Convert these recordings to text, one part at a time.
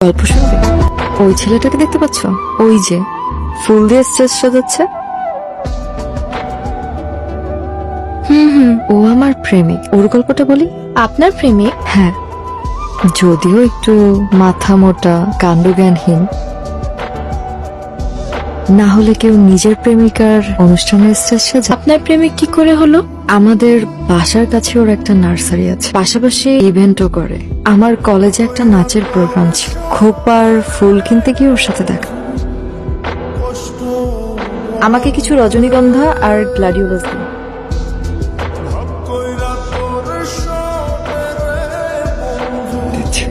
গল্প শুনবে? ওই ছেলেটাকে দেখতে পাচ্ছ? ওই যে ফুল দিয়ে স্টেজ সাজাচ্ছে। ও আমার প্রেমিক। ওর গল্পটা বলি। আপনার প্রেমিক? হ্যাঁ, যদিও একটু মাথা মোটা, কাণ্ডজ্ঞানহীন। না হলে কেউ নিজের প্রেমিকার অনুষ্ঠানের স্টেজ সাজায়? আপনার প্রেমিক কি করে হলো? আমাদের বাসার কাছে ওর একটা নার্সারি আছে, পাশাপাশি ইভেন্টও করে। আমার কলেজে একটা নাচের প্রোগ্রাম ছিল, খোপার ফুল কিনতে গিয়ে ওর সাথে দেখা। আমাকে কিছু রজনীগন্ধা আর গ্লাডিওলাস দিন। দিচ্ছি।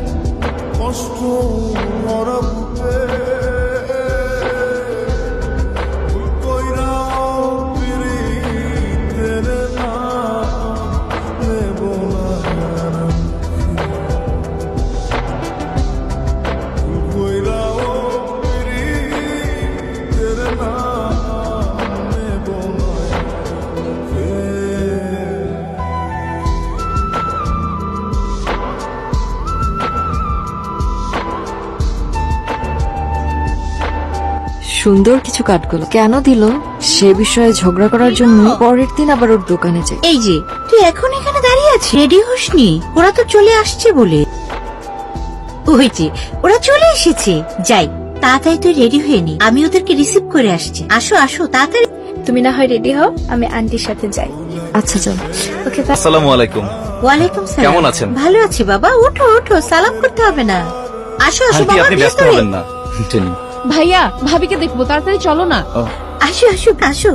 সুন্দর কিছু কাঠগুলো কেন দিল সে বিষয়ে ঝগড়া করার জন্য পরের দিন আবার ওর দোকানে যাই। এই যে তুই এখন এখানে দাঁড়িয়ে আছিস, রেডি হসনি? ওরা তো চলে আসছে বলে। ওই যে ওরা চলে এসেছে, যাই তাড়াতাড়ি তুই রেডি হয়ে নি, আমি ওদেরকে রিসিভ করে আসছি। আসো আসো তাড়াতাড়ি। তুমি না হয় রেডি হও, আমি আন্টির সাথে যাই। আচ্ছা চল। ওকে, আসসালামু আলাইকুম। ওয়ালাইকুম সালাম। কেমন আছেন? ভালো আছি বাবা, ওঠো ওঠো, সালাম করতে হবে না। আসো আসো আন্টি বাবা, আপনি ব্যস্ত ভেতরে। হবেন না। টেনি। ভাইয়া ভাবিকে দেখবো, তাড়াতাড়ি চলো না। আসো আসো আসো।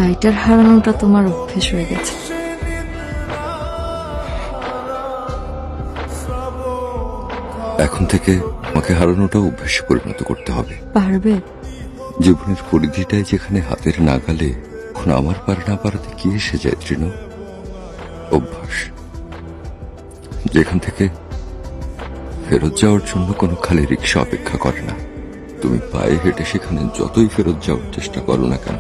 লাইটার হারানোটা তোমার অভ্যেস হয়ে গেছে। এখন থেকে আমাকে হারানোটাও অভ্যাসে পরিণত করতে হবে। পারবে? জীবনের পরিধিটাই যেখানে হাতের নাগালে, এখন আমার পার না পারাতে কি এসে যায় তৃণ? অভ্যাস, যেখান থেকে ফেরত যাওয়ার জন্য কোনো খালি রিক্সা অপেক্ষা করে না। তুমি পায়ে হেঁটে সেখানে যতই ফেরত যাওয়ার চেষ্টা করো না কেন,